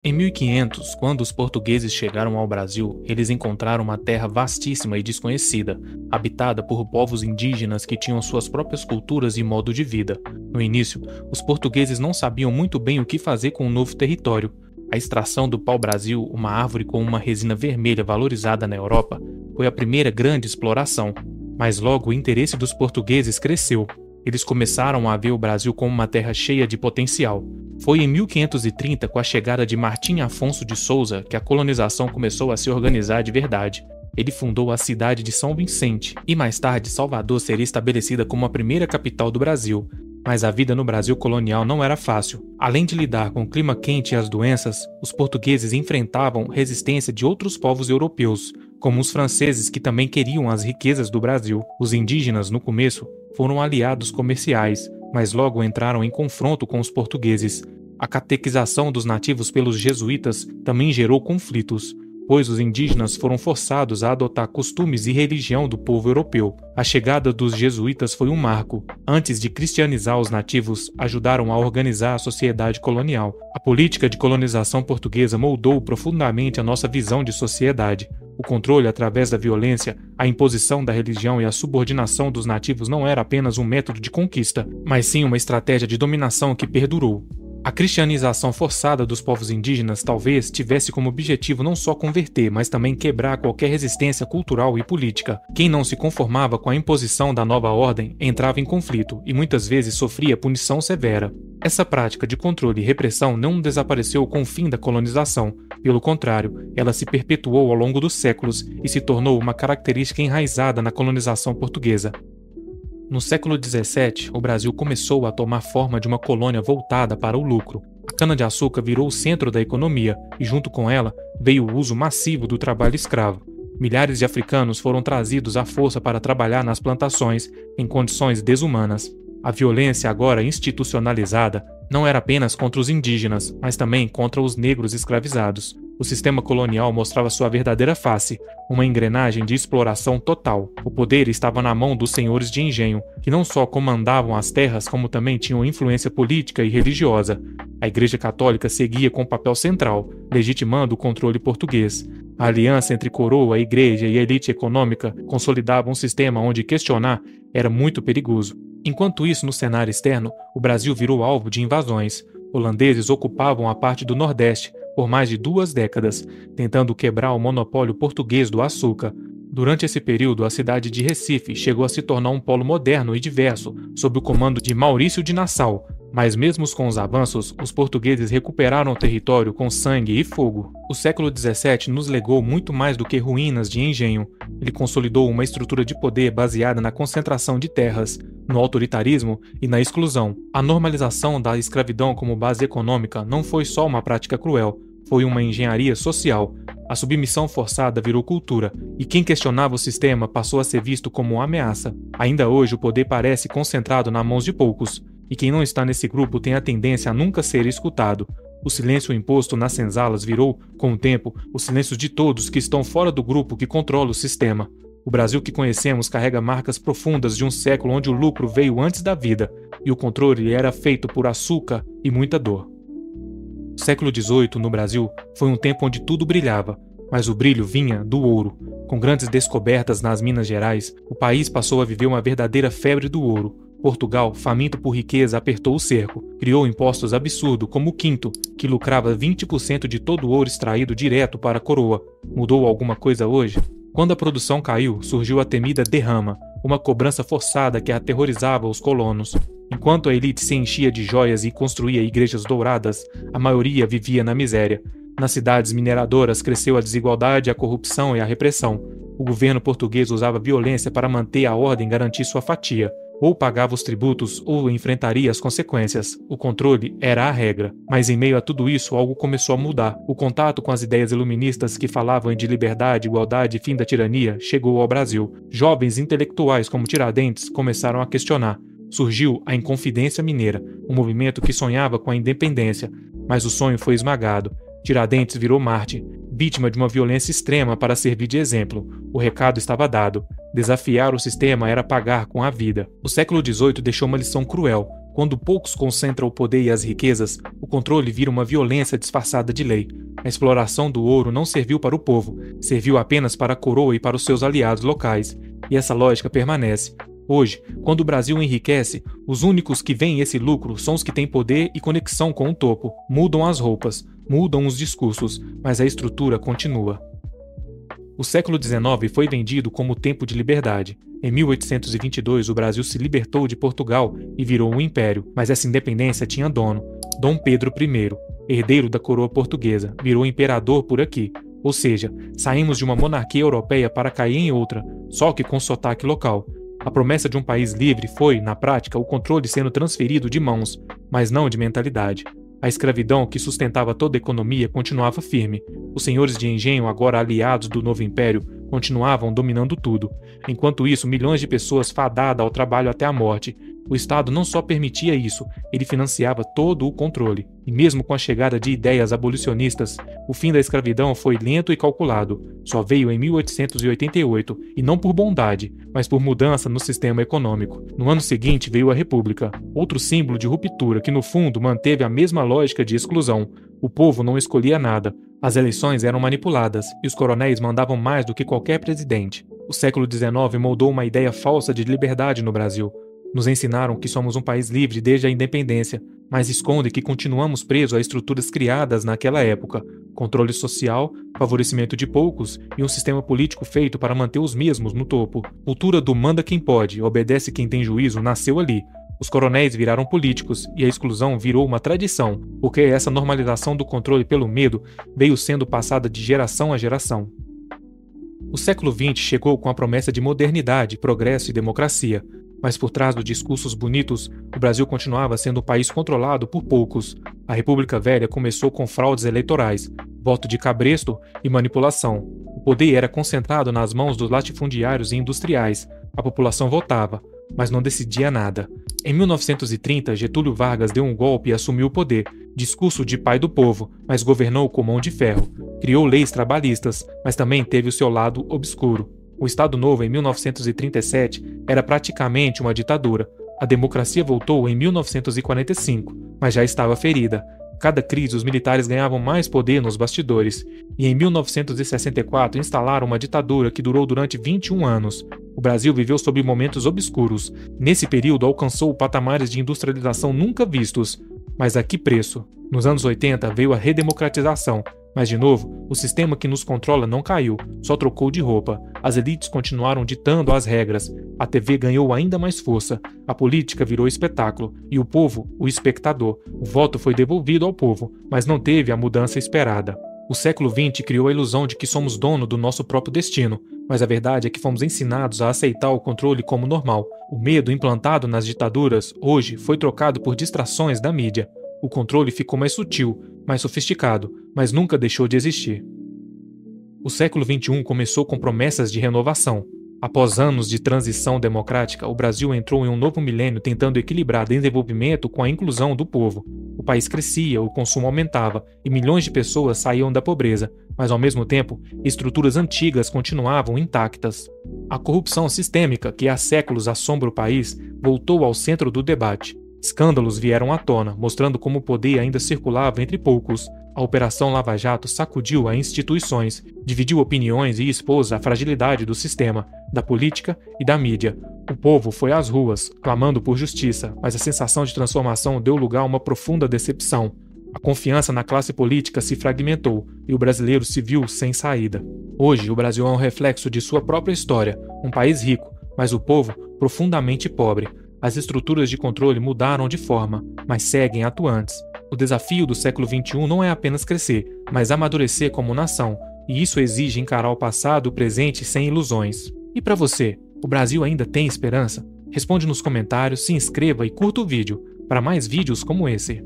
Em 1500, quando os portugueses chegaram ao Brasil, eles encontraram uma terra vastíssima e desconhecida, habitada por povos indígenas que tinham suas próprias culturas e modo de vida. No início, os portugueses não sabiam muito bem o que fazer com o novo território. A extração do pau-brasil, uma árvore com uma resina vermelha valorizada na Europa, foi a primeira grande exploração. Mas logo o interesse dos portugueses cresceu. Eles começaram a ver o Brasil como uma terra cheia de potencial. Foi em 1530, com a chegada de Martim Afonso de Souza, que a colonização começou a se organizar de verdade. Ele fundou a cidade de São Vicente, e mais tarde Salvador seria estabelecida como a primeira capital do Brasil. Mas a vida no Brasil colonial não era fácil. Além de lidar com o clima quente e as doenças, os portugueses enfrentavam resistência de outros povos europeus, como os franceses que também queriam as riquezas do Brasil. Os indígenas, no começo, foram aliados comerciais, mas logo entraram em confronto com os portugueses. A catequização dos nativos pelos jesuítas também gerou conflitos, pois os indígenas foram forçados a adotar costumes e religião do povo europeu. A chegada dos jesuítas foi um marco. Antes de cristianizar os nativos, ajudaram a organizar a sociedade colonial. A política de colonização portuguesa moldou profundamente a nossa visão de sociedade. O controle através da violência, a imposição da religião e a subordinação dos nativos não era apenas um método de conquista, mas sim uma estratégia de dominação que perdurou. A cristianização forçada dos povos indígenas talvez tivesse como objetivo não só converter, mas também quebrar qualquer resistência cultural e política. Quem não se conformava com a imposição da nova ordem entrava em conflito e muitas vezes sofria punição severa. Essa prática de controle e repressão não desapareceu com o fim da colonização. Pelo contrário, ela se perpetuou ao longo dos séculos e se tornou uma característica enraizada na colonização portuguesa. No século XVII, o Brasil começou a tomar forma de uma colônia voltada para o lucro. A cana-de-açúcar virou o centro da economia e, junto com ela, veio o uso massivo do trabalho escravo. Milhares de africanos foram trazidos à força para trabalhar nas plantações, em condições desumanas. A violência, agora institucionalizada, não era apenas contra os indígenas, mas também contra os negros escravizados. O sistema colonial mostrava sua verdadeira face, uma engrenagem de exploração total. O poder estava na mão dos senhores de engenho, que não só comandavam as terras, como também tinham influência política e religiosa. A Igreja Católica seguia com papel central, legitimando o controle português. A aliança entre coroa, igreja e elite econômica consolidava um sistema onde questionar era muito perigoso. Enquanto isso, no cenário externo, o Brasil virou alvo de invasões. Holandeses ocupavam a parte do Nordeste por mais de 2 décadas, tentando quebrar o monopólio português do açúcar. Durante esse período, a cidade de Recife chegou a se tornar um polo moderno e diverso, sob o comando de Maurício de Nassau. Mas mesmo com os avanços, os portugueses recuperaram o território com sangue e fogo. O século XVII nos legou muito mais do que ruínas de engenho. Ele consolidou uma estrutura de poder baseada na concentração de terras, no autoritarismo e na exclusão. A normalização da escravidão como base econômica não foi só uma prática cruel, foi uma engenharia social. A submissão forçada virou cultura, e quem questionava o sistema passou a ser visto como uma ameaça. Ainda hoje o poder parece concentrado nas mãos de poucos, e quem não está nesse grupo tem a tendência a nunca ser escutado. O silêncio imposto nas senzalas virou, com o tempo, o silêncio de todos que estão fora do grupo que controla o sistema. O Brasil que conhecemos carrega marcas profundas de um século onde o lucro veio antes da vida, e o controle era feito por açúcar e muita dor. O século XVIII, no Brasil, foi um tempo onde tudo brilhava, mas o brilho vinha do ouro. Com grandes descobertas nas Minas Gerais, o país passou a viver uma verdadeira febre do ouro. Portugal, faminto por riqueza, apertou o cerco, criou impostos absurdos como o quinto, que lucrava 20% de todo o ouro extraído direto para a coroa. Mudou alguma coisa hoje? Quando a produção caiu, surgiu a temida derrama, uma cobrança forçada que aterrorizava os colonos. Enquanto a elite se enchia de joias e construía igrejas douradas, a maioria vivia na miséria. Nas cidades mineradoras cresceu a desigualdade, a corrupção e a repressão. O governo português usava violência para manter a ordem e garantir sua fatia. Ou pagava os tributos ou enfrentaria as consequências. O controle era a regra. Mas em meio a tudo isso, algo começou a mudar. O contato com as ideias iluministas que falavam de liberdade, igualdade e fim da tirania chegou ao Brasil. Jovens intelectuais como Tiradentes começaram a questionar. Surgiu a Inconfidência Mineira, um movimento que sonhava com a independência, mas o sonho foi esmagado. Tiradentes virou Marte, vítima de uma violência extrema para servir de exemplo. O recado estava dado. Desafiar o sistema era pagar com a vida. O século XVIII deixou uma lição cruel. Quando poucos concentram o poder e as riquezas, o controle vira uma violência disfarçada de lei. A exploração do ouro não serviu para o povo, serviu apenas para a coroa e para os seus aliados locais. E essa lógica permanece. Hoje, quando o Brasil enriquece, os únicos que veem esse lucro são os que têm poder e conexão com o topo. Mudam as roupas, mudam os discursos, mas a estrutura continua. O século XIX foi vendido como o tempo de liberdade. Em 1822, o Brasil se libertou de Portugal e virou um império, mas essa independência tinha dono. Dom Pedro I, herdeiro da coroa portuguesa, virou imperador por aqui. Ou seja, saímos de uma monarquia europeia para cair em outra, só que com sotaque local. A promessa de um país livre foi, na prática, o controle sendo transferido de mãos, mas não de mentalidade. A escravidão que sustentava toda a economia continuava firme. Os senhores de engenho, agora aliados do novo império, continuavam dominando tudo. Enquanto isso, milhões de pessoas fadadas ao trabalho até a morte. O Estado não só permitia isso, ele financiava todo o controle. E mesmo com a chegada de ideias abolicionistas, o fim da escravidão foi lento e calculado. Só veio em 1888, e não por bondade, mas por mudança no sistema econômico. No ano seguinte veio a República, outro símbolo de ruptura que no fundo manteve a mesma lógica de exclusão. O povo não escolhia nada. As eleições eram manipuladas, e os coronéis mandavam mais do que qualquer presidente. O século XIX moldou uma ideia falsa de liberdade no Brasil. Nos ensinaram que somos um país livre desde a independência, mas esconde que continuamos presos a estruturas criadas naquela época, controle social, favorecimento de poucos e um sistema político feito para manter os mesmos no topo. Cultura do manda quem pode, obedece quem tem juízo nasceu ali. Os coronéis viraram políticos e a exclusão virou uma tradição, porque essa normalização do controle pelo medo veio sendo passada de geração a geração. O século XX chegou com a promessa de modernidade, progresso e democracia, mas por trás dos discursos bonitos, o Brasil continuava sendo um país controlado por poucos. A República Velha começou com fraudes eleitorais, voto de cabresto e manipulação. O poder era concentrado nas mãos dos latifundiários e industriais. A população votava, mas não decidia nada. Em 1930, Getúlio Vargas deu um golpe e assumiu o poder, discurso de pai do povo, mas governou com mão de ferro. Criou leis trabalhistas, mas também teve o seu lado obscuro. O Estado Novo, em 1937, era praticamente uma ditadura. A democracia voltou em 1945, mas já estava ferida. Cada crise, os militares ganhavam mais poder nos bastidores. E em 1964 instalaram uma ditadura que durou durante 21 anos. O Brasil viveu sob momentos obscuros. Nesse período alcançou patamares de industrialização nunca vistos. Mas a que preço? Nos anos 80 veio a redemocratização. Mas, de novo, o sistema que nos controla não caiu, só trocou de roupa. As elites continuaram ditando as regras. A TV ganhou ainda mais força. A política virou espetáculo. E o povo, o espectador. O voto foi devolvido ao povo, mas não teve a mudança esperada. O século XX criou a ilusão de que somos dono do nosso próprio destino, mas a verdade é que fomos ensinados a aceitar o controle como normal. O medo implantado nas ditaduras, hoje, foi trocado por distrações da mídia. O controle ficou mais sutil, mais sofisticado, mas nunca deixou de existir. O século XXI começou com promessas de renovação. Após anos de transição democrática, o Brasil entrou em um novo milênio tentando equilibrar desenvolvimento com a inclusão do povo. O país crescia, o consumo aumentava e milhões de pessoas saíam da pobreza, mas ao mesmo tempo, estruturas antigas continuavam intactas. A corrupção sistêmica, que há séculos assombra o país, voltou ao centro do debate. Escândalos vieram à tona, mostrando como o poder ainda circulava entre poucos. A Operação Lava Jato sacudiu as instituições, dividiu opiniões e expôs a fragilidade do sistema, da política e da mídia. O povo foi às ruas, clamando por justiça, mas a sensação de transformação deu lugar a uma profunda decepção. A confiança na classe política se fragmentou e o brasileiro se viu sem saída. Hoje, o Brasil é um reflexo de sua própria história, um país rico, mas o povo profundamente pobre. As estruturas de controle mudaram de forma, mas seguem atuantes. O desafio do século XXI não é apenas crescer, mas amadurecer como nação, e isso exige encarar o passado e o presente sem ilusões. E para você, o Brasil ainda tem esperança? Responde nos comentários, se inscreva e curta o vídeo para mais vídeos como esse.